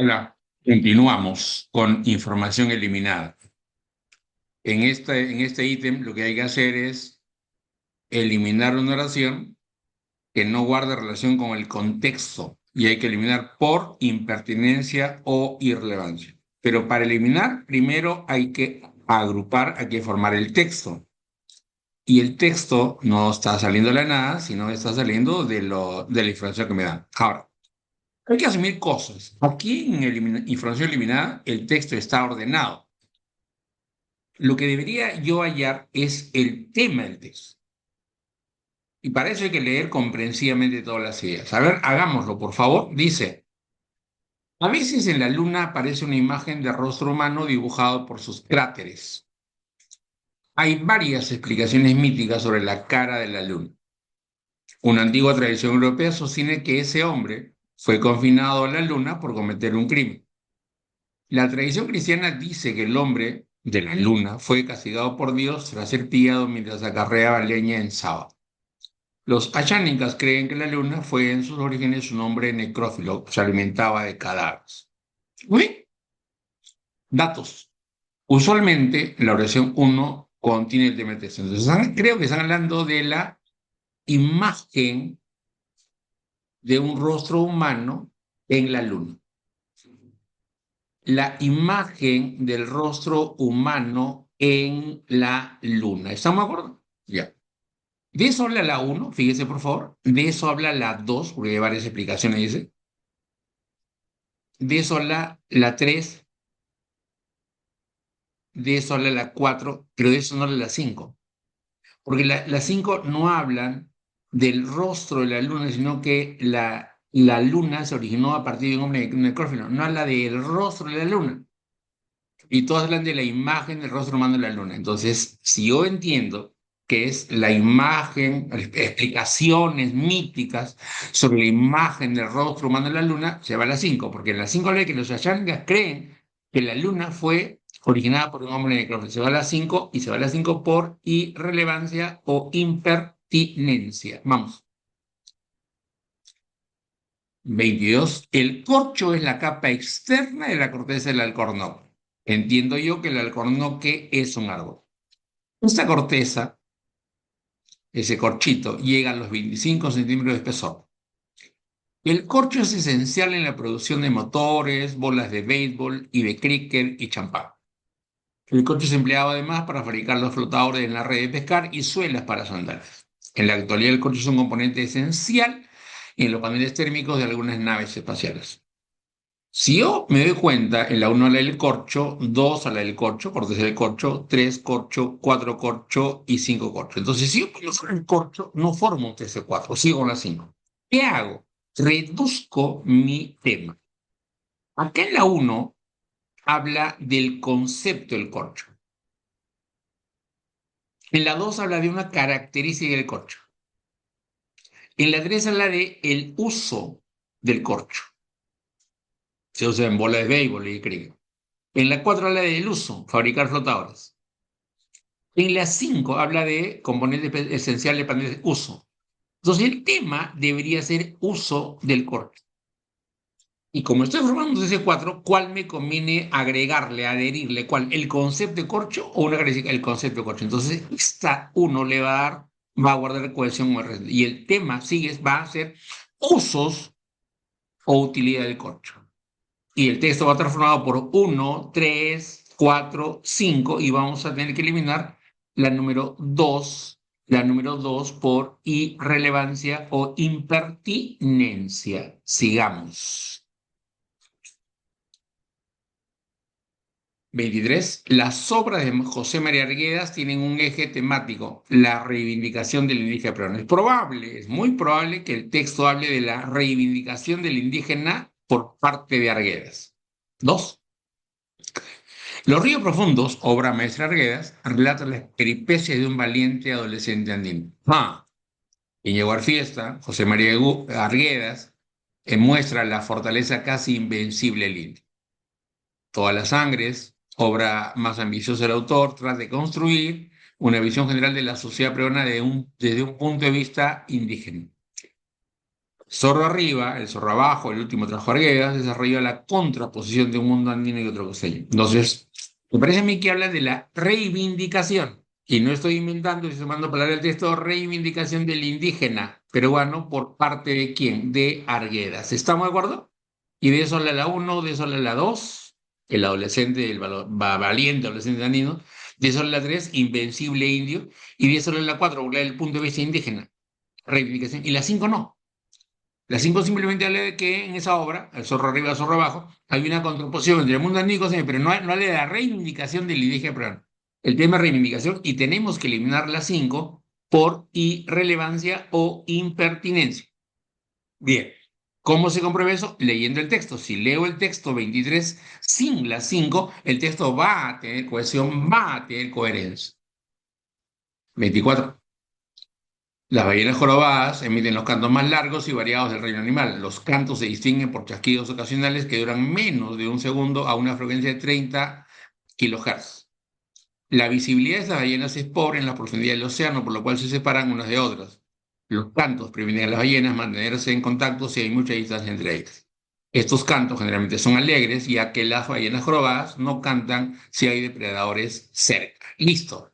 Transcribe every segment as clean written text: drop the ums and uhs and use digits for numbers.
Hola, continuamos con información eliminada. En este ítem lo que hay que hacer es eliminar una oración que no guarde relación con el contexto y hay que eliminar por impertinencia o irrelevancia. Pero para eliminar, primero hay que agrupar, hay que formar el texto. Y el texto no está saliendo de la nada, sino está saliendo de la información que me dan. Ahora, hay que asumir cosas. Aquí en información eliminada, el texto está ordenado. Lo que debería yo hallar es el tema del texto. Y para eso hay que leer comprensivamente todas las ideas. A ver, hagámoslo, por favor. Dice, a veces en la luna aparece una imagen de rostro humano dibujado por sus cráteres. Hay varias explicaciones míticas sobre la cara de la luna. Una antigua tradición europea sostiene que ese hombre fue confinado a la luna por cometer un crimen. La tradición cristiana dice que el hombre de la luna fue castigado por Dios tras ser pillado mientras acarreaba leña en sábado. Los achánicas creen que la luna fue en sus orígenes un hombre necrófilo que se alimentaba de cadáveres. Uy, datos. Usualmente la oración 1 contiene el tema del texto. Entonces, creo que están hablando de la imagen de un rostro humano en la luna. La imagen del rostro humano en la luna. ¿Estamos de acuerdo? Ya. De eso habla la 1, fíjese por favor. De eso habla la 2, porque hay varias explicaciones, dice. De eso habla la 3, de eso habla la 4, pero de eso no habla la 5. Porque la 5 no hablan del rostro de la luna, sino que la luna se originó a partir de un hombre necrófilo. No habla del rostro de la luna. Y todos hablan de la imagen del rostro humano de la luna. Entonces, si yo entiendo que es la imagen, explicaciones míticas sobre la imagen del rostro humano de la luna, se va a la 5, porque en la 5 habla de que los achangas creen que la luna fue originada por un hombre necrófilo. Se va a la 5 y se va a la 5 por irrelevancia o impertinencia. Vamos. 22. El corcho es la capa externa de la corteza del alcornoque. Entiendo yo que el alcornoque es un árbol. Esta corteza, ese corchito, llega a los 25 centímetros de espesor. El corcho es esencial en la producción de motores, bolas de béisbol y de cricket y champán. El corcho es empleado además para fabricar los flotadores en la red de pescar y suelas para sandalias. En la actualidad el corcho es un componente esencial en los paneles térmicos de algunas naves espaciales. Si yo me doy cuenta, en la 1 habla del corcho, 2 habla del corcho, corteza del corcho, 3 corcho, 4 corcho y 5 corcho. Entonces, si yo conozco el corcho, no formo un TC4, sigo con la 5. ¿Qué hago? Reduzco mi tema. Acá en la 1 habla del concepto del corcho. En la 2 habla de una característica del corcho. En la 3 habla de el uso del corcho. Se usa en bola de béisbol y cricket. En la 4 habla del uso, fabricar flotadores. En la 5 habla de componentes esenciales de paneles de uso. Entonces el tema debería ser uso del corcho. Y como estoy formando un CC4, ¿cuál me conviene agregarle, adherirle? ¿Cuál? ¿El concepto de corcho o una característica? El concepto de corcho. Entonces, esta uno le va a dar, va a guardar cohesión y el tema sigue, va a ser usos o utilidad del corcho. Y el texto va a estar formado por 1, 3, 4, 5 y vamos a tener que eliminar la número 2, por irrelevancia o impertinencia. Sigamos. 23. Las obras de José María Arguedas tienen un eje temático, la reivindicación del indígena peruano. Es probable, es muy probable que el texto hable de la reivindicación del indígena por parte de Arguedas. 2. Los ríos profundos, obra maestra Arguedas, relata las peripecias de un valiente adolescente andino. Íñigo Arfiesta, José María Arguedas, muestra la fortaleza casi invencible del indio. Todas las sangres, obra más ambiciosa del autor, trata de construir una visión general de la sociedad peruana desde un punto de vista indígena. Zorro arriba, el zorro abajo, el último trajo Arguedas, desarrolló la contraposición de un mundo andino y otro costeño. Entonces, me parece a mí que habla de la reivindicación, y no estoy inventando, estoy sumando palabras del texto, reivindicación del indígena peruano por parte de quién, de Arguedas. ¿Estamos de acuerdo? Y de eso habla la uno, de eso habla la 2, el adolescente, valiente adolescente andino, de eso habla la 3, invencible indio, y de eso habla la 4, habla del punto de vista indígena, reivindicación, y la 5 no. La 5 simplemente habla de que en esa obra, el zorro arriba, el zorro abajo, hay una contraposición entre el mundo andino y costeño, pero no habla de la reivindicación del indígena peruano. El tema es reivindicación y tenemos que eliminar la 5 por irrelevancia o impertinencia. Bien, ¿cómo se comprueba eso? Leyendo el texto. Si leo el texto 23 sin la 5, el texto va a tener cohesión, va a tener coherencia. 24. Las ballenas jorobadas emiten los cantos más largos y variados del reino animal. Los cantos se distinguen por chasquidos ocasionales que duran menos de un segundo a una frecuencia de 30 kHz. La visibilidad de estas ballenas es pobre en la profundidad del océano, por lo cual se separan unas de otras. Los cantos permiten a las ballenas mantenerse en contacto si hay mucha distancia entre ellas. Estos cantos generalmente son alegres, ya que las ballenas jorobadas no cantan si hay depredadores cerca. Listo.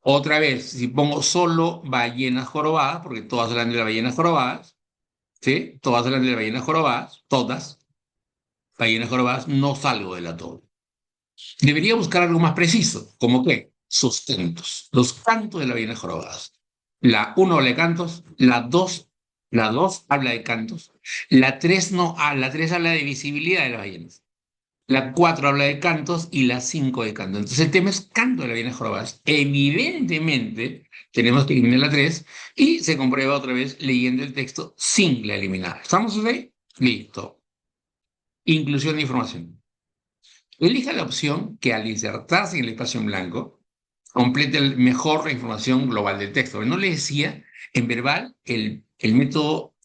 Otra vez, si pongo solo ballenas jorobadas, porque todas hablan de las ballenas jorobadas, ¿sí? Todas hablan de las ballenas jorobadas, todas ballenas jorobadas, no salgo de la todo. Debería buscar algo más preciso, como que sustentos, los cantos de las ballenas jorobadas. La 1 habla de cantos, la 2 habla de cantos, la 3 no, la 3 habla de visibilidad de las ballenas. La 4 habla de cantos y la 5 de canto. Entonces el tema es canto de las ballenas jorobadas. Evidentemente tenemos que eliminar la 3 y se comprueba otra vez leyendo el texto sin la eliminada. ¿Estamos ahí? Listo. Inclusión de información. Elija la opción que al insertarse en el espacio en blanco complete mejor la información global del texto. No le decía, en verbal, el método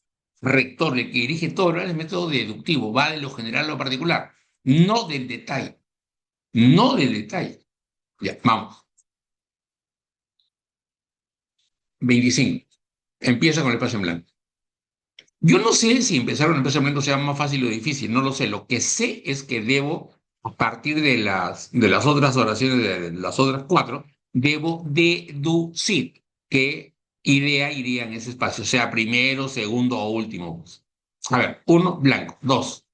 rector, el que dirige todo, es el método deductivo, va de lo general a lo particular, no del detalle. No del detalle. Ya, vamos. 25. Empieza con el espacio en blanco. Yo no sé si empezar con el espacio en blanco sea más fácil o difícil, no lo sé. Lo que sé es que debo, a partir de las otras oraciones, de las otras 4, debo deducir qué idea iría en ese espacio, sea primero, segundo o último. A ver, 1, blanco. 2.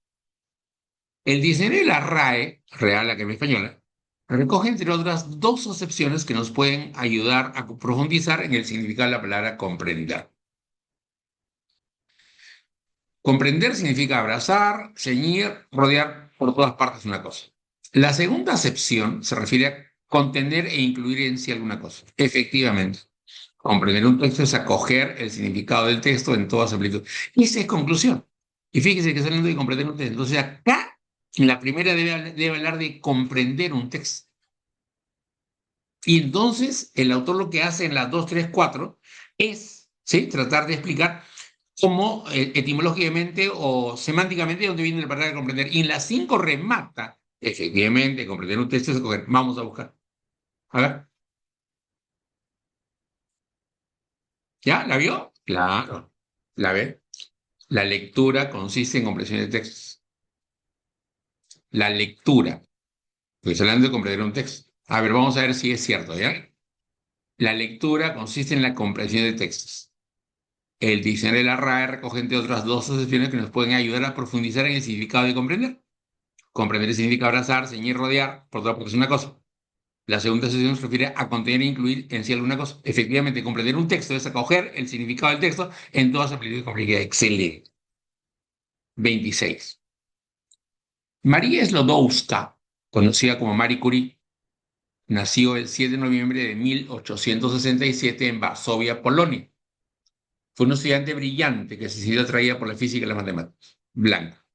El diccionario de la RAE, Real Academia Española, recoge, entre otras, dos acepciones que nos pueden ayudar a profundizar en el significado de la palabra comprender. Comprender significa abrazar, ceñir, rodear por todas partes una cosa. La segunda acepción se refiere a contener e incluir en sí alguna cosa. Efectivamente, comprender un texto es acoger el significado del texto en toda su amplitud. Y esa es conclusión. Y fíjese que está hablando de comprender un texto. Entonces acá, en la primera debe hablar de comprender un texto. Y entonces el autor lo que hace en las 2, 3, 4 es, ¿sí?, tratar de explicar cómo etimológicamente o semánticamente de dónde viene la palabra comprender. Y en las 5 remata, efectivamente, comprender un texto es escoger. Vamos a buscar. A ver, ¿ya? ¿La vio? Claro. ¿La ve? La lectura consiste en comprensión de textos. La lectura. Estoy hablando de comprender un texto. A ver, vamos a ver si es cierto, ¿ya? La lectura consiste en la comprensión de textos. El diccionario de la RAE recoge, entre otras, dos acepciones que nos pueden ayudar a profundizar en el significado de comprender. Comprender significa abrazar, ceñir, rodear, por otra parte es una cosa. La segunda acepción se refiere a contener e incluir en sí alguna cosa. Efectivamente, comprender un texto es acoger el significado del texto en todas sus amplitudes y complejidad. Excelente. 26. María Sklodowska, conocida como Marie Curie, nació el 7 de noviembre de 1867 en Varsovia, Polonia. Fue una estudiante brillante que se sintió atraída por la física y las matemáticas. Blanca.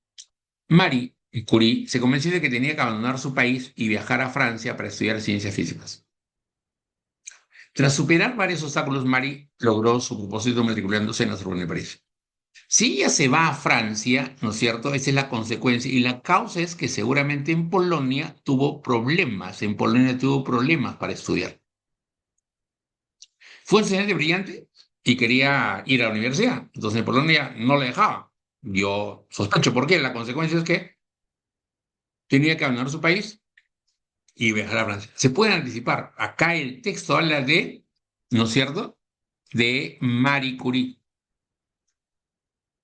Marie Curie se convenció de que tenía que abandonar su país y viajar a Francia para estudiar ciencias físicas. Tras superar varios obstáculos, Marie logró su propósito matriculándose en la Sorbonne de París. Si ella se va a Francia, ¿no es cierto? Esa es la consecuencia. Y la causa es que seguramente en Polonia tuvo problemas para estudiar. ¿Fue un estudiante brillante? y quería ir a la universidad. Entonces en Polonia no le dejaba. Yo sospecho por qué. La consecuencia es que tenía que abandonar su país y viajar a Francia. Se puede anticipar. Acá el texto habla de, ¿no es cierto?, de Marie Curie.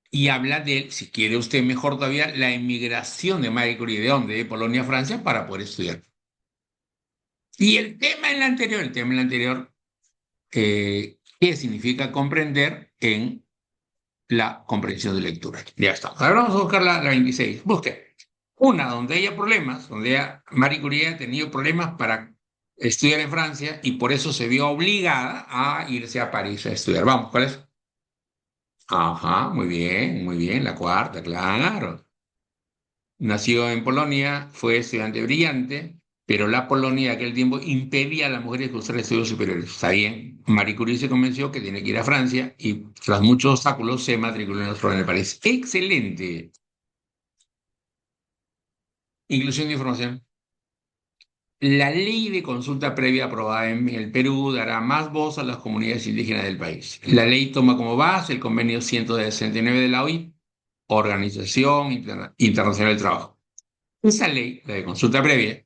Y habla de, si quiere usted mejor todavía, la emigración de Marie Curie. ¿De dónde? De Polonia a Francia para poder estudiar. Y el tema en el anterior, ¿qué significa comprender en la comprensión de lectura? Ya está. Ahora vamos a buscar la 26. Busque. Una donde haya problemas, Marie Curie ha tenido problemas para estudiar en Francia y por eso se vio obligada a irse a París a estudiar. Vamos, ¿cuál es? Ajá, muy bien, la cuarta, claro. Nació en Polonia, fue estudiante brillante, pero la Polonia de aquel tiempo impedía a las mujeres cursar estudios superiores. Está bien. Marie Curie se convenció que tiene que ir a Francia y tras muchos obstáculos se matriculó en la Sorbona de París. Excelente. Inclusión de información. La ley de consulta previa aprobada en el Perú dará más voz a las comunidades indígenas del país. La ley toma como base el convenio 169 de la OIT, Organización Internacional del Trabajo. Esa ley, la de consulta previa,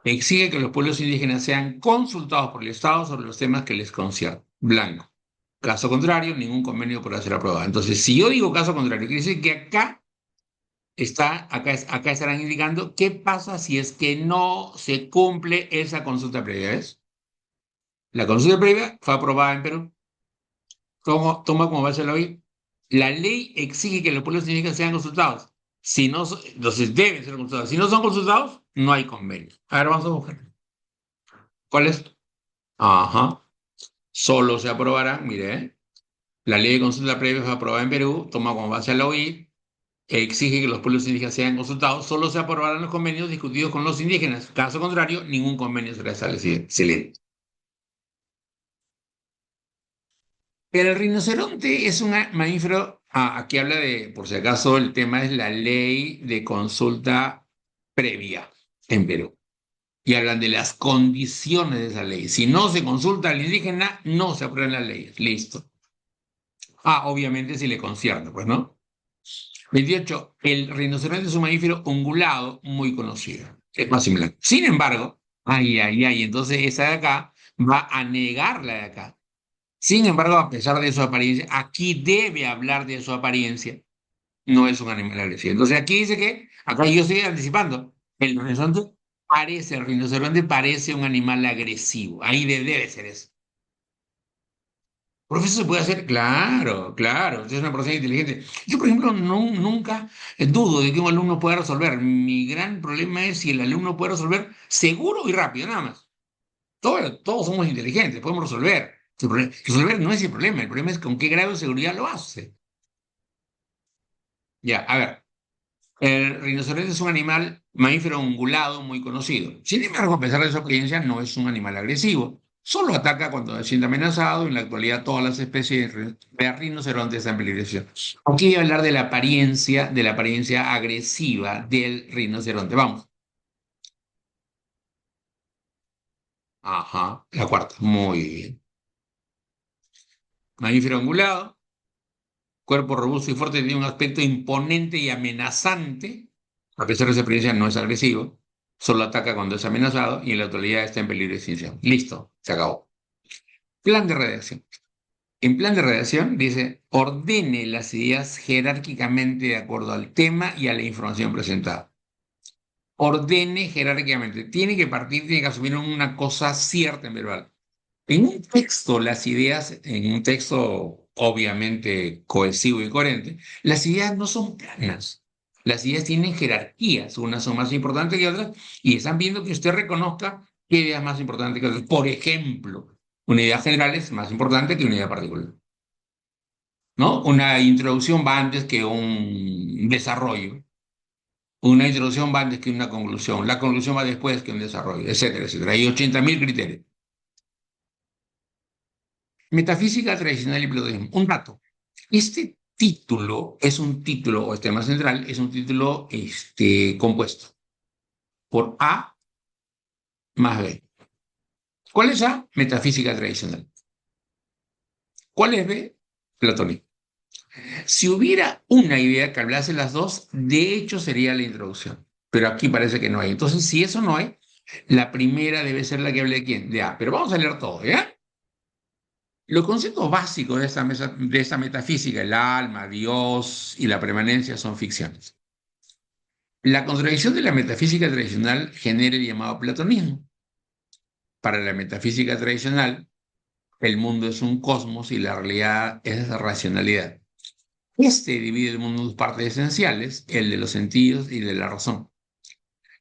exige que los pueblos indígenas sean consultados por el Estado sobre los temas que les conciernen. Blanco. Caso contrario, ningún convenio podrá ser aprobado. Entonces, si yo digo caso contrario, quiere decir que acá estarán indicando qué pasa si es que no se cumple esa consulta previa. ¿Ves? La consulta previa fue aprobada en Perú. Toma como base la ley. La ley exige que los pueblos indígenas sean consultados. Si no, entonces deben ser consultados. Si no son consultados, no hay convenio. Ahora vamos a buscar. ¿Cuál es? Ajá. Solo se aprobará, mire, la ley de consulta previa fue aprobada en Perú, toma como base a la OIT, exige que los pueblos indígenas sean consultados, solo se aprobarán los convenios discutidos con los indígenas. Caso contrario, ningún convenio será establecido. Excelente. Pero el rinoceronte es un mamífero, aquí habla de, por si acaso, el tema es la ley de consulta previa en Perú. Y hablan de las condiciones de esa ley. Si no se consulta al indígena, no se aprueban las leyes. Listo. Obviamente si le concierne, pues, ¿no? 28. El rinoceronte es un mamífero ungulado muy conocido. Es más similar. Sin embargo, entonces esa de acá va a negar la de acá. Sin embargo, a pesar de su apariencia, aquí debe hablar de su apariencia. No es un animal agresivo. Entonces aquí dice que, acá yo estoy anticipando, el rinoceronte parece un animal agresivo. Ahí debe ser eso. Profesor, se puede hacer, claro, claro, es una persona inteligente. Yo, por ejemplo, nunca dudo de que un alumno pueda resolver. Mi gran problema es si el alumno puede resolver seguro y rápido, nada más. Todos somos inteligentes, podemos resolver. Resolver no es el problema es con qué grado de seguridad lo hace. Ya, a ver, el rinoceronte es un animal mamífero ungulado muy conocido. Sin embargo, a pesar de su apariencia, no es un animal agresivo. Solo ataca cuando se siente amenazado. En la actualidad, todas las especies de rinocerontes están en peligro de extinción. Aquí voy a hablar de la apariencia agresiva del rinoceronte. Vamos. Ajá, la cuarta. Muy bien. Mamífero ungulado, cuerpo robusto y fuerte, tiene un aspecto imponente y amenazante. A pesar de su apariencia, no es agresivo. Solo ataca cuando es amenazado y en la actualidad está en peligro de extinción. Listo, se acabó. Plan de redacción. En plan de redacción dice, ordene las ideas jerárquicamente de acuerdo al tema y a la información presentada. Ordene jerárquicamente. Tiene que asumir una cosa cierta en verbal. En un texto, las ideas, en un texto obviamente cohesivo y coherente, las ideas no son planas. Las ideas tienen jerarquías, unas son más importantes que otras, y están viendo que usted reconozca qué idea es más importante que otras. Por ejemplo, una idea general es más importante que una idea particular, ¿no? Una introducción va antes que un desarrollo. Una introducción va antes que una conclusión. La conclusión va después que un desarrollo, etcétera, etcétera. Hay 80.000 criterios. Metafísica tradicional y platonismo. Un dato. Este título es un título, o este tema central, es un título compuesto por A más B. ¿Cuál es A? Metafísica tradicional. ¿Cuál es B? Platónico. Si hubiera una idea que hablase las dos, de hecho sería la introducción. Pero aquí parece que no hay. Entonces, si eso no hay, la primera debe ser la que hable de quién, de A. Pero vamos a leer todo, ¿ya? Los conceptos básicos de esta metafísica, el alma, Dios y la permanencia, son ficciones. La contradicción de la metafísica tradicional genera el llamado platonismo. Para la metafísica tradicional, el mundo es un cosmos y la realidad es racionalidad. Este divide el mundo en dos partes esenciales, el de los sentidos y el de la razón.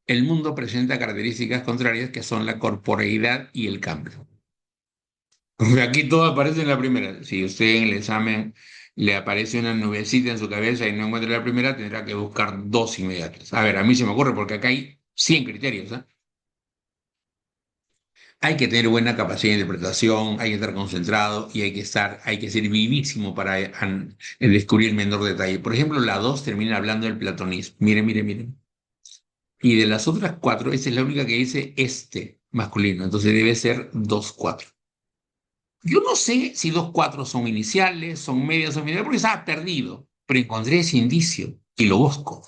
El mundo presenta características contrarias que son la corporeidad y el cambio. Aquí todo aparece en la primera. Si usted en el examen le aparece una nubecita en su cabeza y no encuentra la primera, tendrá que buscar dos inmediatas. A ver, a mí se me ocurre porque acá hay 100 criterios, ¿eh? Hay que tener buena capacidad de interpretación, hay que estar concentrado y hay que ser vivísimo para descubrir el menor detalle. Por ejemplo, la 2 termina hablando del platonismo. Miren, miren, miren. Y de las otras cuatro, esta es la única que dice este masculino. Entonces debe ser dos cuatro. Yo no sé si dos cuatro son iniciales, son medias, son finales, porque estaba perdido. Pero encontré ese indicio y lo busco.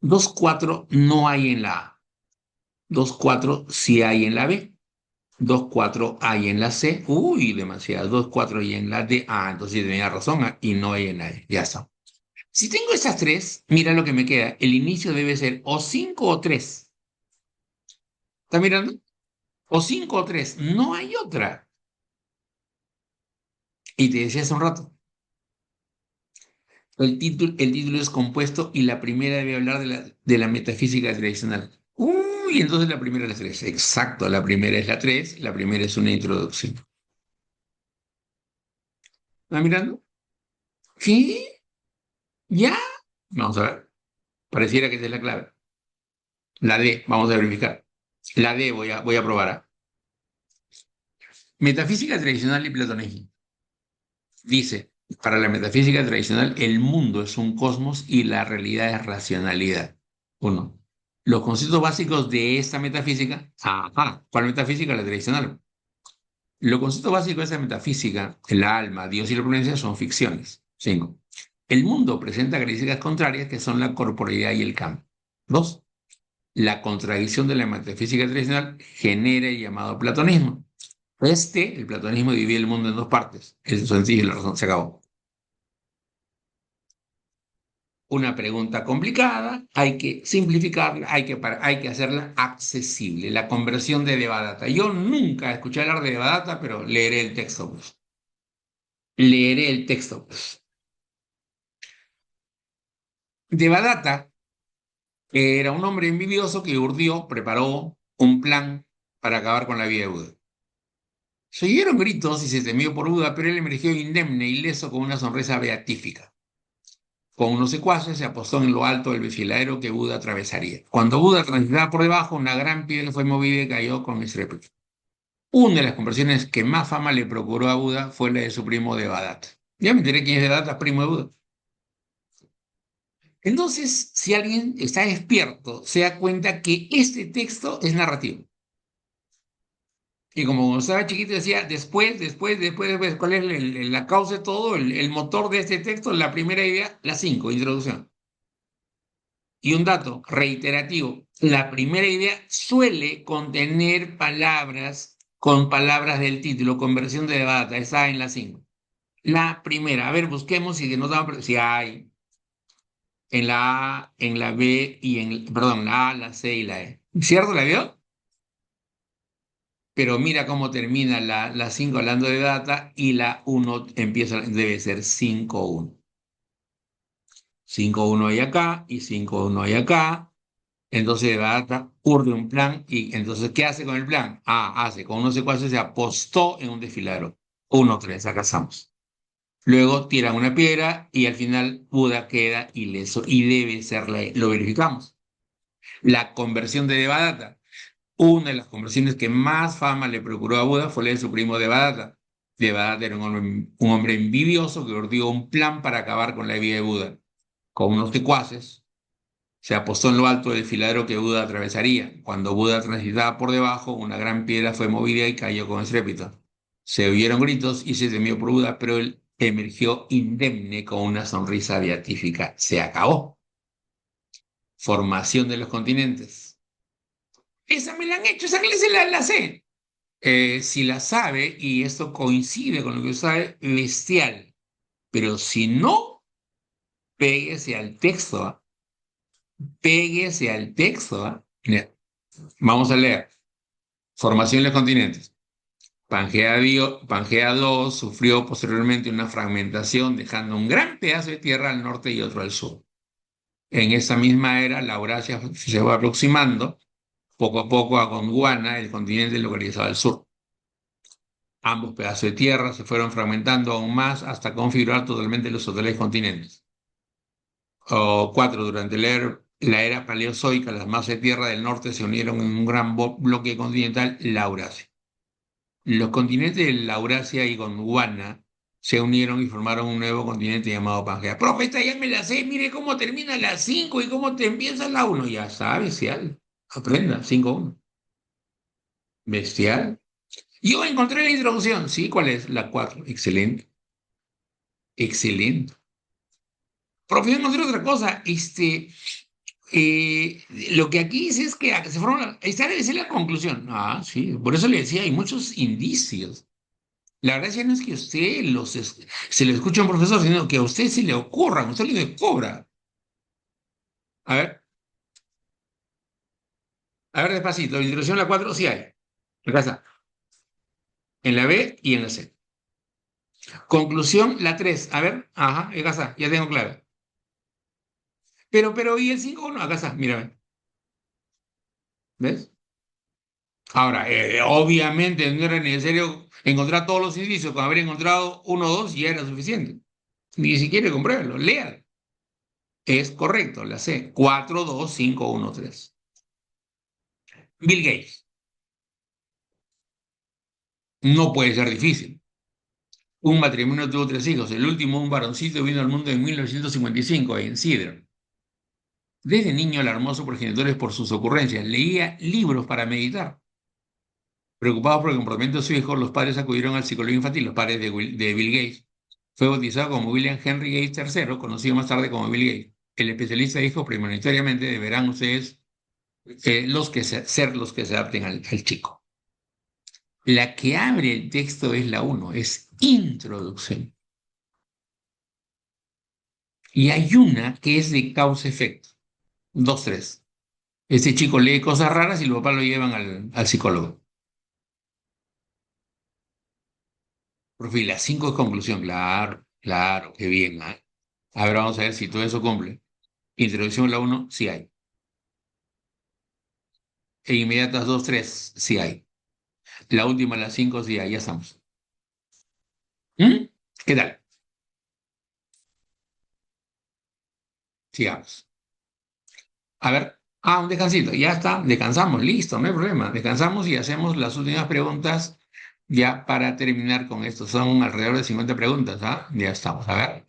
Dos cuatro no hay en la A. Dos cuatro sí hay en la B. Dos cuatro hay en la C. Uy, demasiado. Dos cuatro hay en la D. Ah, entonces tenía razón, y no hay en la E. Ya está. Si tengo esas tres, mira lo que me queda. El inicio debe ser o 5 o 3. ¿Está mirando? O 5 o 3. No hay otra. Y te decía hace un rato, el título es compuesto y la primera debe hablar de la metafísica tradicional. Uy, entonces la primera es la 3. Exacto, la primera es la 3. La primera es una introducción. ¿Está mirando? ¿Qué? ¿Ya? Vamos a ver. Pareciera que esa es la clave. La D, vamos a verificar. La D voy a probar. Metafísica tradicional y platonismo. Dice, para la metafísica tradicional, el mundo es un cosmos y la realidad es racionalidad. Uno. Los conceptos básicos de esta metafísica, ajá, ¿cuál metafísica? La tradicional. Los conceptos básicos de esta metafísica, el alma, Dios y la prudencia, son ficciones. Cinco. El mundo presenta características contrarias que son la corporeidad y el cambio. Dos. La contradicción de la metafísica tradicional genera el llamado platonismo. El platonismo divide el mundo en dos partes. Es sencillo y la razón se acabó. Una pregunta complicada, hay que simplificarla, hay que hacerla accesible. La conversión de Devadatta. Yo nunca escuché hablar de Devadatta, pero leeré el texto, pues. Leeré el texto, pues. Devadatta era un hombre envidioso que preparó un plan para acabar con la vida de Buda. Se oyeron gritos y se temió por Buda, pero él emergió indemne, ileso, con una sonrisa beatífica. Con unos secuaces se apostó en lo alto del desfiladero que Buda atravesaría. Cuando Buda transitaba por debajo, una gran piedra fue movida y cayó con estrépito. Una de las conversiones que más fama le procuró a Buda fue la de su primo Devadatta. Ya me enteré quién es Devadatta, primo de Buda. Entonces, si alguien está despierto, se da cuenta que este texto es narrativo. Y como cuando estaba chiquito decía, después, ¿cuál es la causa de todo? El motor de este texto, la primera idea, la 5, introducción. Y un dato reiterativo, la primera idea suele contener palabras con palabras del título, conversión de debata, está en la 5. La primera, a ver, busquemos si notamos si hay en la A, en la B y perdón, la A, la C y la E. ¿Cierto? ¿La vio? Pero mira cómo termina la 5 hablando de data y la uno empieza, debe ser 5-1. 5-1 hay acá y 5-1 hay acá. Entonces data urde un plan y entonces, ¿qué hace con el plan? Hace con unos secuaces, se apostó en un desfiladero. 1-3, acá estamos. Luego tiran una piedra y al final Buda queda ileso y debe ser, lo verificamos. La conversión de Devadatta. Una de las conversiones que más fama le procuró a Buda fue la de su primo Devadatta. Devadatta era un hombre envidioso que ordenó un plan para acabar con la vida de Buda. Con unos secuaces, se apostó en lo alto del desfiladero que Buda atravesaría. Cuando Buda transitaba por debajo, una gran piedra fue movida y cayó con estrépito. Se oyeron gritos y se temió por Buda, pero él emergió indemne con una sonrisa beatífica. Se acabó. Formación de los continentes. Esa me la han hecho, esa clase la sé. Si la sabe, y esto coincide con lo que usted sabe, bestial. Pero si no, péguese al texto, ¿ah? Péguese al texto, ¿ah? Mira, vamos a leer. Formación de los continentes. Pangea II sufrió posteriormente una fragmentación, dejando un gran pedazo de tierra al norte y otro al sur. En esa misma era, la Eurasia se va aproximando poco a poco a Gondwana, el continente localizado al sur. Ambos pedazos de tierra se fueron fragmentando aún más hasta configurar totalmente los hoteles continentes. Cuatro, durante la era paleozoica, las masas de tierra del norte se unieron en un gran bloque continental, la Eurasia. Los continentes de la Eurasia y Gondwana se unieron y formaron un nuevo continente llamado Pangea. Profe, esta ya me la sé, mire cómo termina la 5 y cómo te empieza la uno. Ya sabe, bestial. Aprenda, 5-1. Bestial. Yo encontré la introducción, ¿sí? ¿Cuál es? La 4. Excelente. Excelente. Profe, yo encontré otra cosa. Lo que aquí dice es que se forma, esta debe ser la conclusión. Ah, sí, por eso le decía, hay muchos indicios. La gracia no es que se le escuche a un profesor, sino que a usted se le ocurra, a usted le descubra. A ver despacito, la introducción a la 4 sí hay. Acá está. En la B y en la C. Conclusión, la 3. A ver, ajá, acá está, ya tengo clave. Pero, ¿y el 5 no? Acá está, mira, ¿ves? Ahora, obviamente no era necesario encontrar todos los indicios, con haber encontrado uno o dos ya era suficiente. Ni siquiera compruébelo, lea. Es correcto, la C. 4-2-5-1-3. Bill Gates. No puede ser difícil. Un matrimonio tuvo tres hijos. El último, un varoncito, vino al mundo en 1955 en Sidra. Desde niño alarmó a sus progenitores por sus ocurrencias. Leía libros para meditar. Preocupados por el comportamiento de su hijo, los padres acudieron al psicólogo infantil, los padres de Bill Gates. Fue bautizado como William Henry Gates III, conocido más tarde como Bill Gates. El especialista dijo prioritariamente deberán ustedes ser los que se adapten al chico. La que abre el texto es la 1, es introducción. Y hay una que es de causa-efecto. 2-3. Este chico lee cosas raras y los papás lo llevan al psicólogo. Profe, la 5 es conclusión. Claro, claro, qué bien, ¿eh? A ver, vamos a ver si todo eso cumple. Introducción a la 1, sí hay. E inmediatas 2-3, sí hay. La última, la 5, sí hay, ya estamos. ¿Mm? ¿Qué tal? Sigamos. A ver, un descansito, ya está, descansamos, listo, no hay problema. Descansamos y hacemos las últimas preguntas ya para terminar con esto. Son alrededor de 50 preguntas, ¿ah? Ya estamos, a ver.